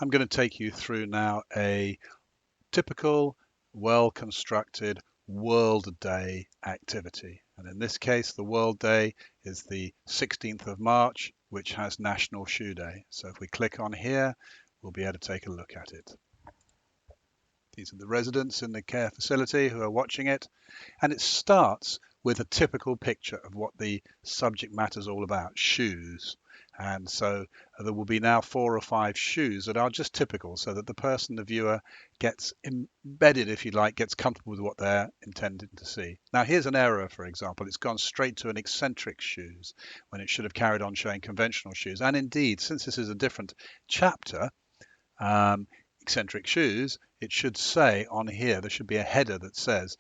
I'm going to take you through now a typical, well-constructed World Day activity. And in this case, the World Day is the 16th of March, which has National Shoe Day. So if we click on here, we'll be able to take a look at it. These are the residents in the care facility who are watching it. And it starts with a typical picture of what the subject matter is all about, shoes. And so there will be now 4 or 5 shoes that are just typical so that the person, the viewer, gets embedded, if you like, gets comfortable with what they're intending to see. Now, here's an error, for example. It's gone straight to an eccentric shoes when it should have carried on showing conventional shoes. And indeed, since this is a different chapter, eccentric shoes, it should say on here, there should be a header that says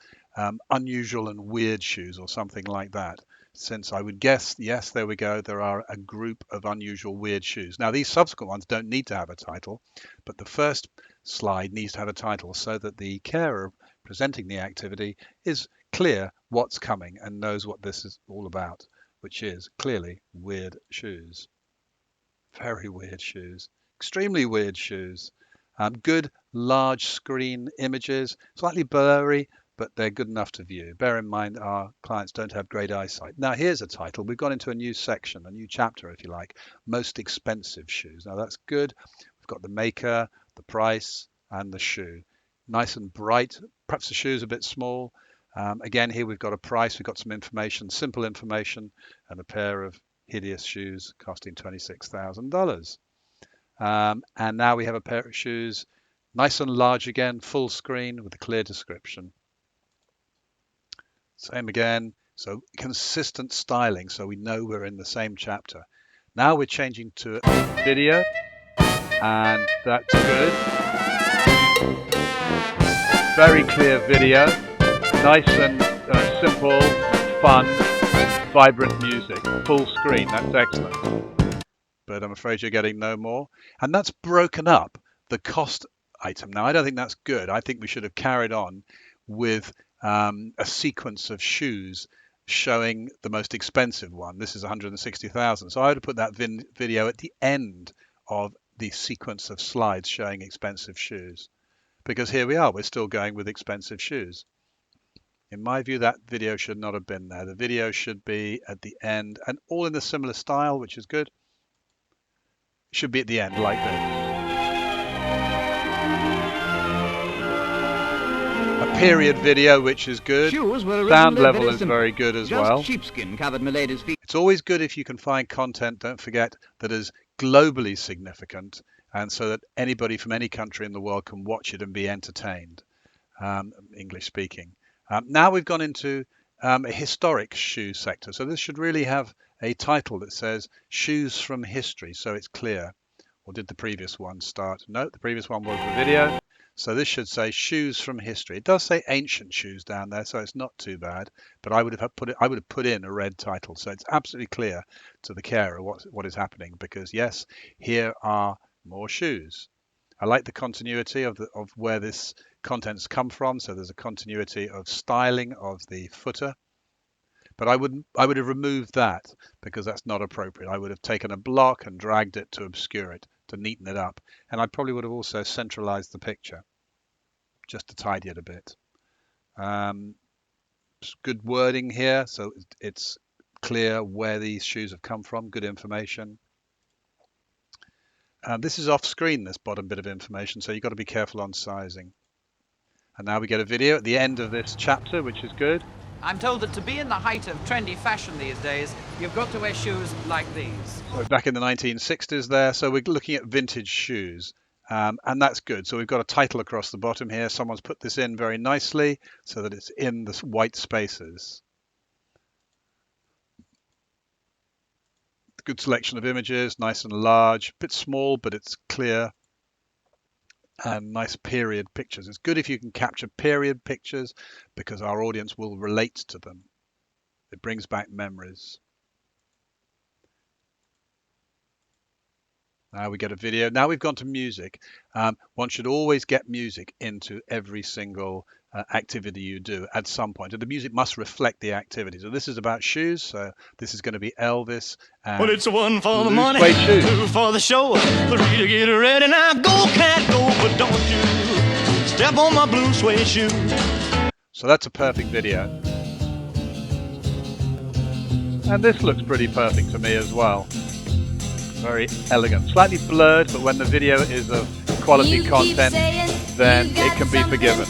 unusual and weird shoes or something like that. Since I would guess, yes, there we go, there are a group of unusual weird shoes. Now these subsequent ones don't need to have a title, but the first slide needs to have a title so that the carer presenting the activity is clear what's coming and knows what this is all about, which is clearly weird shoes. Very weird shoes, extremely weird shoes. Good large screen images, slightly blurry, but they're good enough to view. Bear in mind our clients don't have great eyesight. Now here's a title. We've gone into a new section, a new chapter, if you like, most expensive shoes. Now that's good. We've got the maker, the price, and the shoe. Nice and bright. Perhaps the shoe's a bit small. Again, here we've got a price. We've got some information, simple information, and a pair of hideous shoes costing $26,000. And now we have a pair of shoes, nice and large again, full screen with a clear description. Same again, so consistent styling, so we know we're in the same chapter. Now we're changing to video, and that's good. Very clear video, nice and simple, fun, vibrant music, full screen, that's excellent. But I'm afraid you're getting no more. And that's broken up the cost item. Now, I don't think that's good. I think we should have carried on with a sequence of shoes showing the most expensive one. This is 160,000. So I would have put that video at the end of the sequence of slides showing expensive shoes. Because here we are, we're still going with expensive shoes. In my view, that video should not have been there. The video should be at the end and all in a similar style, which is good. Should be at the end like this. A period video, which is good. Sound level is very good as well. Sheepskin covered Milady's feet. It's always good if you can find content, don't forget, that is globally significant and so that anybody from any country in the world can watch it and be entertained, English speaking. Now we've gone into a historic shoe sector. So this should really have a title that says shoes from history, so it's clear. Or did the previous one start? No, the previous one was the video. So this should say shoes from history. It does say ancient shoes down there, so it's not too bad. But I would have put in a red title, so it's absolutely clear to the carer what is happening. Because yes, here are more shoes. I like the continuity of where this content's come from. So there's a continuity of styling of the footer. But I would have removed that because that's not appropriate. I would have taken a block and dragged it to obscure it, to neaten it up. And I probably would have also centralized the picture just to tidy it a bit. Good wording here, so it's clear where these shoes have come from, good information. This is off screen, this bottom bit of information, so you've got to be careful on sizing. And now we get a video at the end of this chapter, which is good. I'm told that to be in the height of trendy fashion these days, you've got to wear shoes like these. So back in the 1960s there, so we're looking at vintage shoes, and that's good. So we've got a title across the bottom here. Someone's put this in very nicely so that it's in the white spaces. Good selection of images, nice and large, a bit small, but it's clear. And nice period pictures. It's good if you can capture period pictures because our audience will relate to them. It brings back memories. Now we get a video. Now we've gone to music. One should always get music into every single activity you do at some point. And the music must reflect the activity. So this is about shoes. So this is going to be Elvis. Well, it's one for the Blue money, suede shoes. two for the show, three to get ready. Now go have on my blue suede shoes. So that's a perfect video. And this looks pretty perfect to me as well. Very elegant. Slightly blurred, but when the video is of quality content, then it can be forgiven.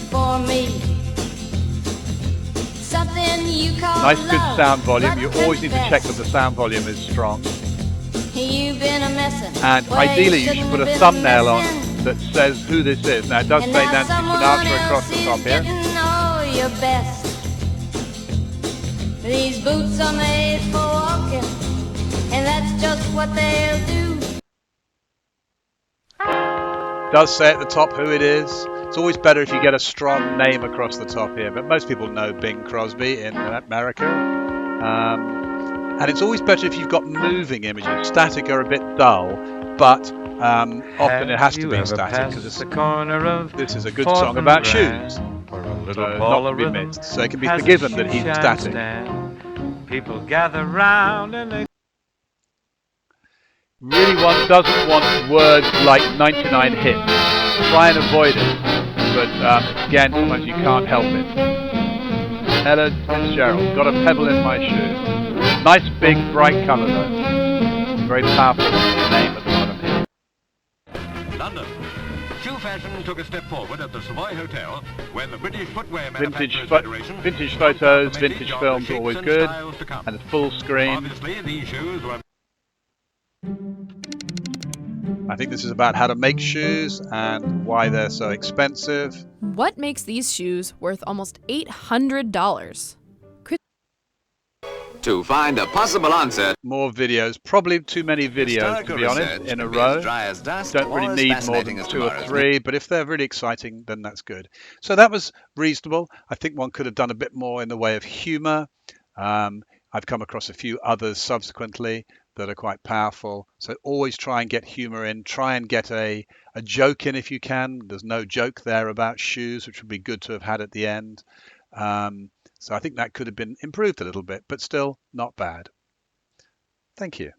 Nice good sound volume. You always need to check that the sound volume is strong. And ideally you should put a thumbnail on that says who this is. Now it does say Nancy Sinatra across the top here. These boots are made for walking, and that's just what they'll do. Does say at the top who it is. It's always better if you get a strong name across the top here, but most people know Bing Crosby in America. And it's always better if you've got moving images. Static are a bit dull, but often it has to be static because this is a good song about shoes. So not to be missed. So it can be forgiven that he's static. People gather round and they Really one doesn't want words like 99 hits. Try and avoid it. But again, sometimes you can't help it. Ella Fitzgerald, got a pebble in my shoe. Nice big bright colour though. Very powerful name at the bottom here. London. Shoe fashion took a step forward at the Savoy Hotel when the British Footwear Manufacturers Federation vintage photos, vintage films are always good. And a full screen. Obviously, these shoes were... I think this is about how to make shoes and why they're so expensive. What makes these shoes worth almost $800? To find a possible answer. More videos, probably too many videos to be honest, in a row. Don't really need more than 2 or 3, but if they're really exciting, then that's good. So that was reasonable. I think one could have done a bit more in the way of humour. I've come across a few others subsequently that are quite powerful. So always try and get humour in. Try and get a joke in if you can. There's no joke there about shoes, which would be good to have had at the end. So I think that could have been improved a little bit, but still not bad. Thank you.